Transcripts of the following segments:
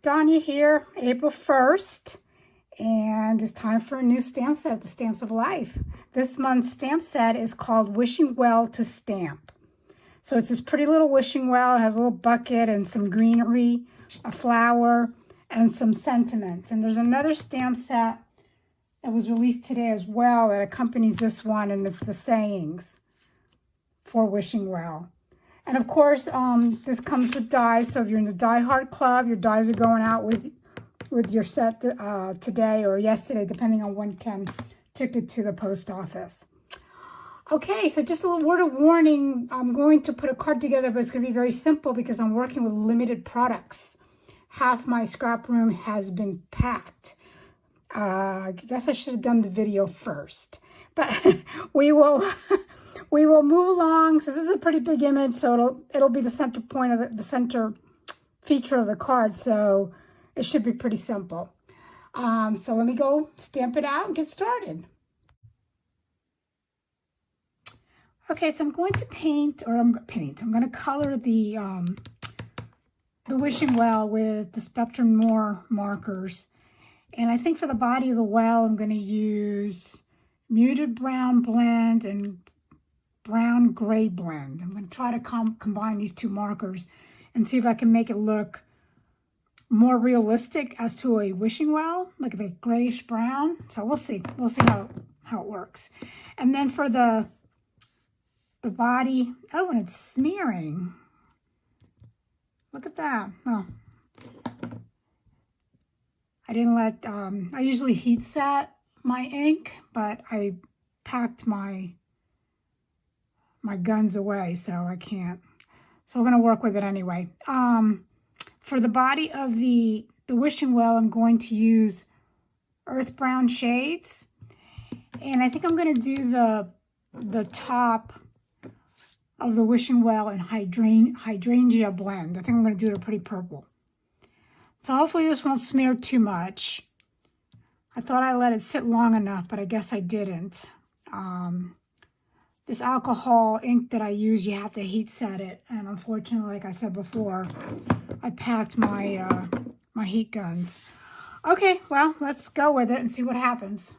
Danya here, April 1st, and it's time for a new stamp set at the Stamps of Life. This month's stamp set is called Wishing Well to Stamp. So it's this pretty little wishing well. It has a little bucket and some greenery, a flower, and some sentiments. And there's another stamp set that was released today as well that accompanies this one, and it's the sayings for Wishing Well. And of course, this comes with dies. So if you're in the Die Hard Club, your dies are going out with your set today or yesterday, depending on when Ken took it to the post office. Okay, so just a little word of warning. I'm going to put a card together, but it's going to be very simple because I'm working with limited products. Half my scrap room has been packed. I guess I should have done the video first, but we will move along. So this is a pretty big image, so it'll be the center point of the center feature of the card. So it should be pretty simple. So let me go stamp it out and get started. Okay, so I'm going to paint, I'm going to color the Wishing Well with the Spectrum More markers. And I think for the body of the well, I'm going to use muted brown blend and brown gray blend. I'm going to try to combine these two markers and see if I can make it look more realistic as to a wishing well, like the grayish brown. So we'll see how it works. And then for the body, oh, and it's smearing. Look at that. Oh, I didn't let, I usually heat set my ink, but I packed my guns away, so I can't. So we're going to work with it anyway. For the body of the wishing well, I'm going to use earth brown shades. And I think I'm going to do the top of the wishing well in hydrangea blend. I think I'm going to do it a pretty purple. So hopefully this won't smear too much. I thought I let it sit long enough, but I guess I didn't. This alcohol ink that I use, you have to heat set it. And unfortunately, like I said before, I packed my my heat guns. Okay, well, let's go with it and see what happens.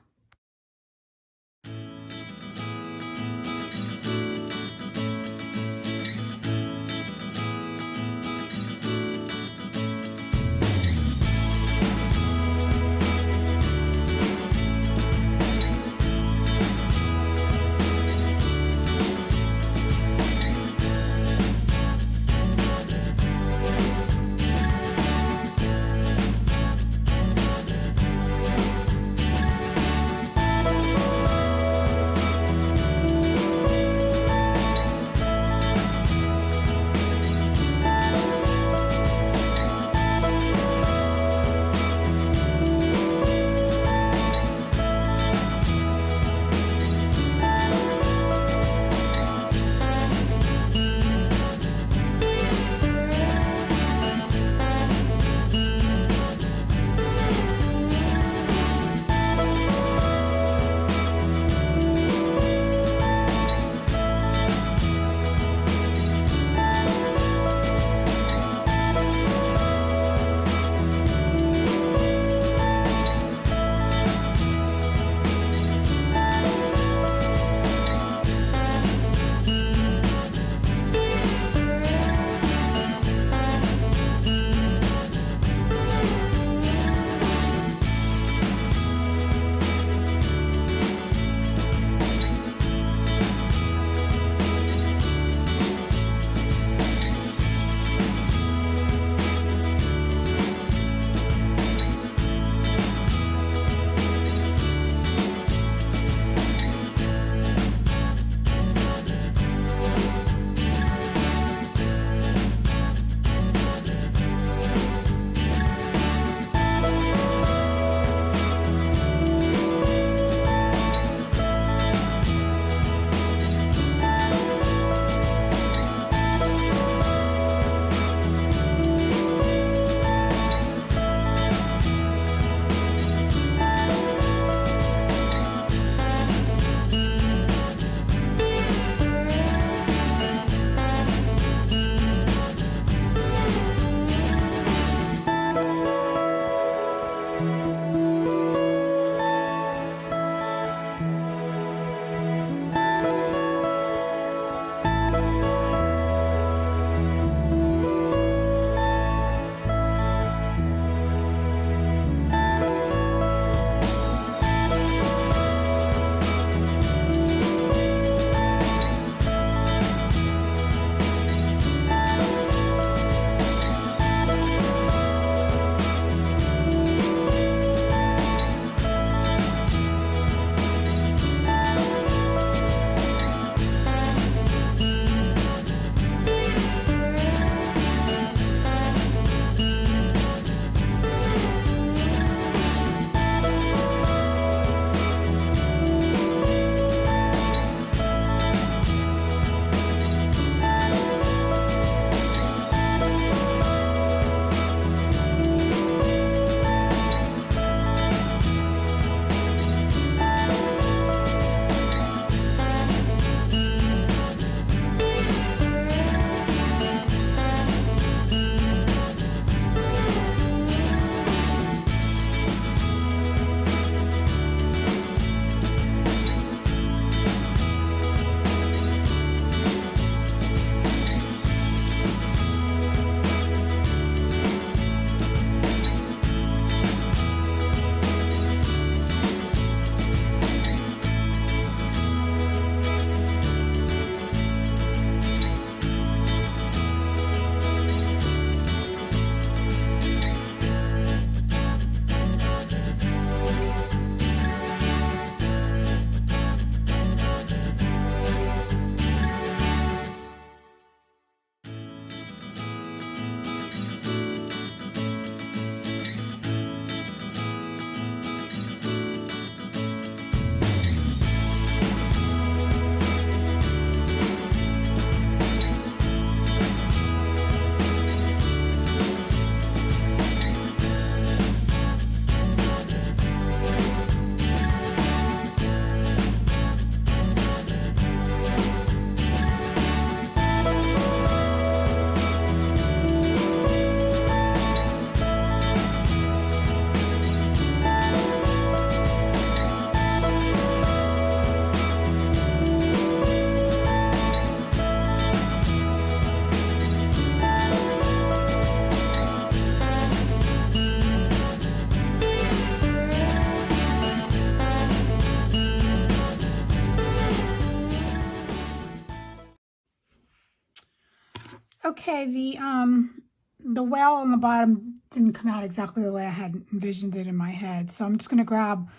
Okay, the well on the bottom didn't come out exactly the way I had envisioned it in my head. So I'm just going to grab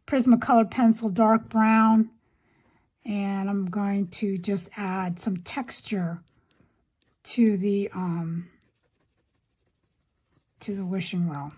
Prismacolor pencil, dark brown, and I'm going to just add some texture to the wishing well.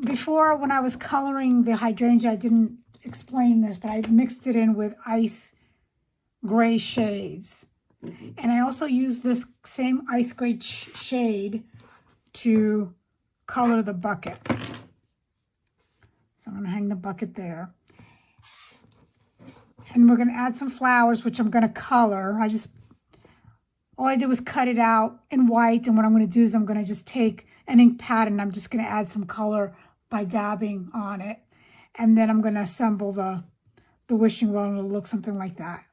Before, when I was coloring the hydrangea, I didn't explain this, but I mixed it in with ice gray shades. And I also used this same ice gray shade to color the bucket. So I'm going to hang the bucket there. And we're going to add some flowers, which I'm going to color. All I did was cut it out in white, and what I'm going to do is I'm going to just take an ink pad and I'm just going to add some color by dabbing on it. And then I'm going to assemble the wishing well, and it'll look something like that.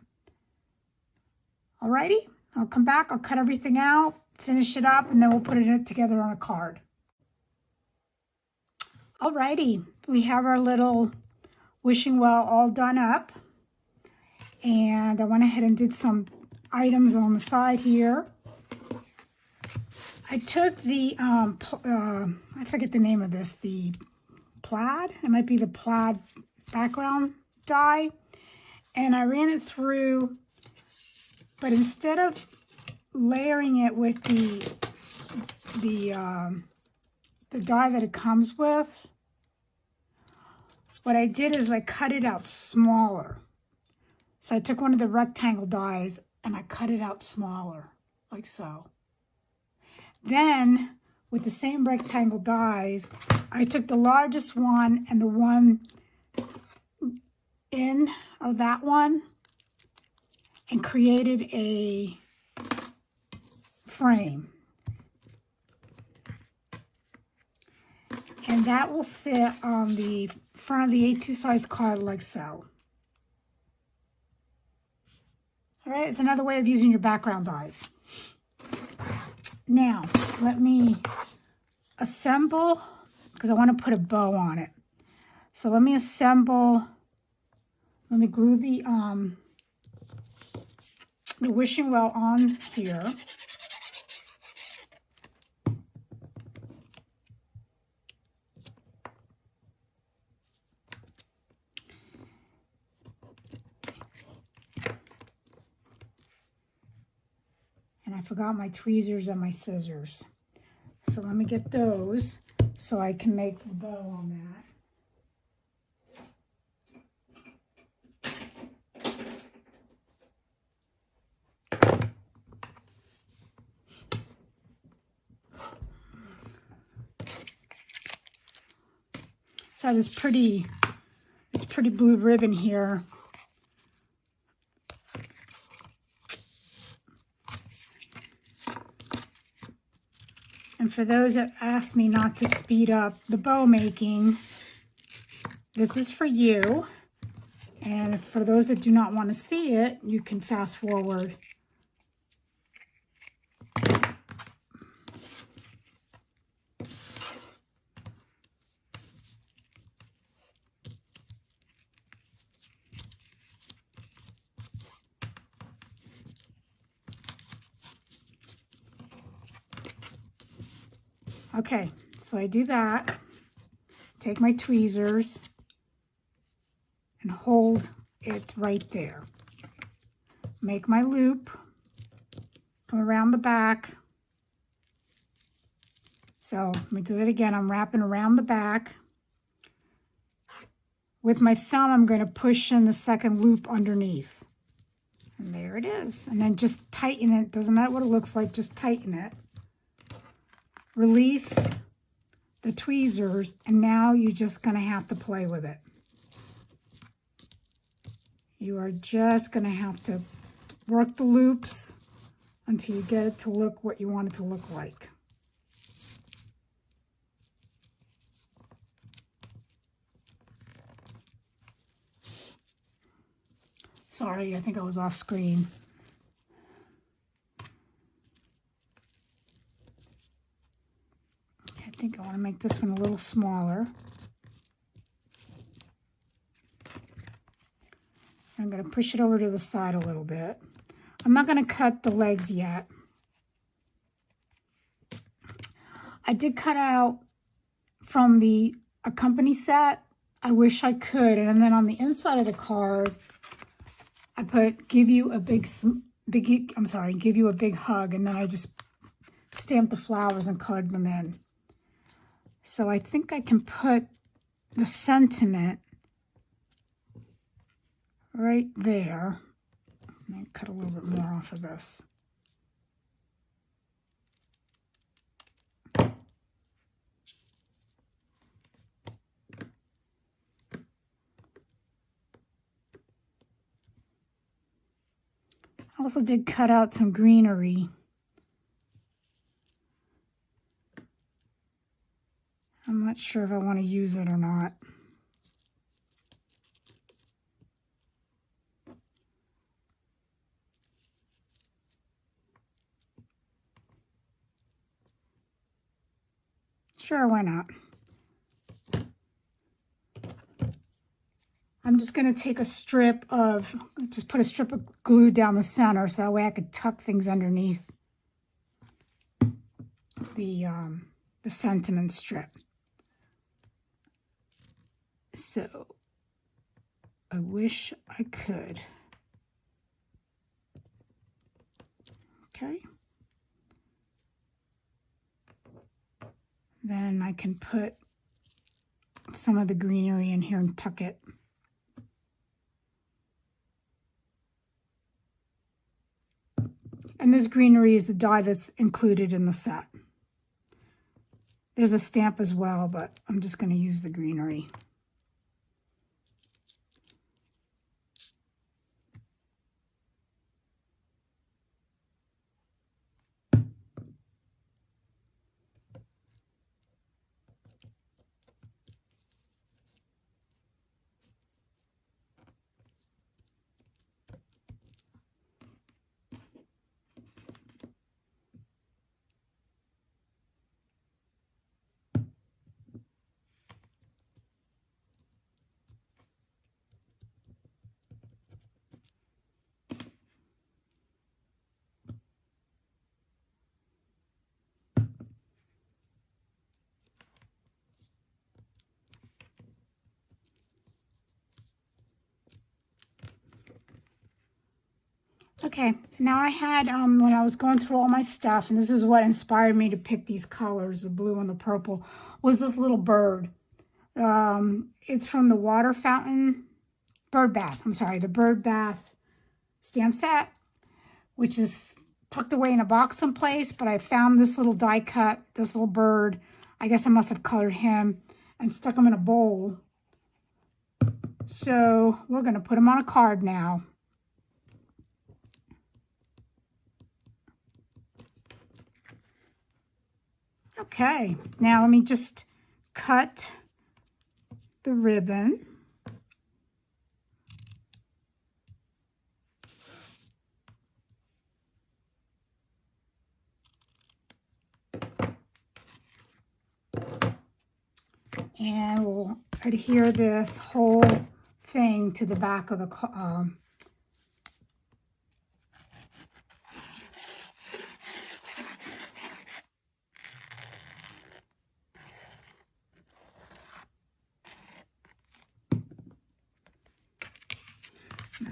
Alrighty, I'll come back, I'll cut everything out, finish it up, and then we'll put it together on a card. Alrighty, we have our little wishing well all done up. And I went ahead and did some items on the side here. I took the, I forget the name of this, the plaid. It might be the plaid background dye. And I ran it through, but instead of layering it with the dye that it comes with, what I did is I cut it out smaller. So I took one of the rectangle dies and I cut it out smaller, like so. Then, with the same rectangle dies, I took the largest one and the one in of that one and created a frame. And that will sit on the front of the A2 size card like so. All right, it's another way of using your background dies. Now, let me assemble, because I want to put a bow on it. So let me assemble, let me glue the wishing well on here. And I forgot my tweezers and my scissors. So let me get those so I can make the bow on that. So this pretty blue ribbon here. And for those that ask me not to speed up the bow making, this is for you. And for those that do not want to see it, you can fast forward. Okay, so I do that. Take my tweezers and hold it right there. Make my loop, come around the back. So let me do it again. I'm wrapping around the back. With my thumb, I'm going to push in the second loop underneath. And there it is. And then just tighten it. Doesn't matter what it looks like, just tighten it. Release the tweezers, and now you're just going to have to play with it. You are just going to have to work the loops until you get it to look what you want it to look like. Sorry, I think I was off screen. I think I want to make this one a little smaller. I'm going to push it over to the side a little bit. I'm not going to cut the legs yet. I did cut out from the accompany set. I wish I could. And then on the inside of the card, I put give you a big hug, and then I just stamped the flowers and colored them in. So I think I can put the sentiment right there. Let me cut a little bit more off of this. I also did cut out some greenery. I'm not sure if I want to use it or not. Sure, why not? I'm just going to take a strip of, just put a strip of glue down the center so that way I could tuck things underneath the sentiment strip. So I wish I could. Okay. Then I can put some of the greenery in here and tuck it. And this greenery is the die that's included in the set. There's a stamp as well, but I'm just going to use the greenery. Okay, now I had, when I was going through all my stuff, and this is what inspired me to pick these colors, the blue and the purple, was this little bird. It's from the water fountain, bird bath, the bird bath stamp set, which is tucked away in a box someplace, but I found this little die cut, this little bird. I guess I must have colored him and stuck him in a bowl. So we're going to put him on a card now. Okay, now let me just cut the ribbon. And we'll adhere this whole thing to the back of the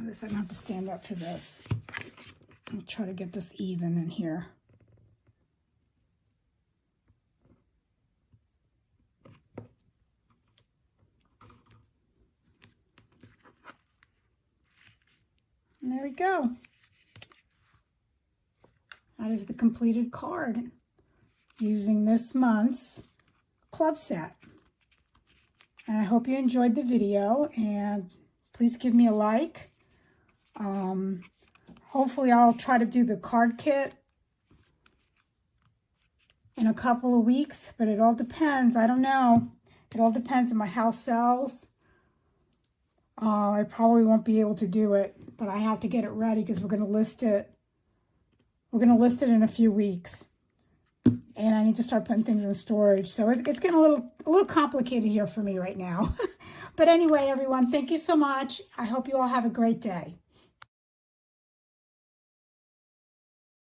this, I don't have to stand up for this. I'll try to get this even in here. And there we go. That is the completed card using this month's club set. And I hope you enjoyed the video, and please give me a like. Hopefully I'll try to do the card kit in a couple of weeks, but it all depends. I don't know. It all depends if my house sells. I probably won't be able to do it, but I have to get it ready because we're going to list it. We're going to list it in a few weeks, and I need to start putting things in storage. So it's getting a little complicated here for me right now. But anyway, everyone, thank you so much. I hope you all have a great day.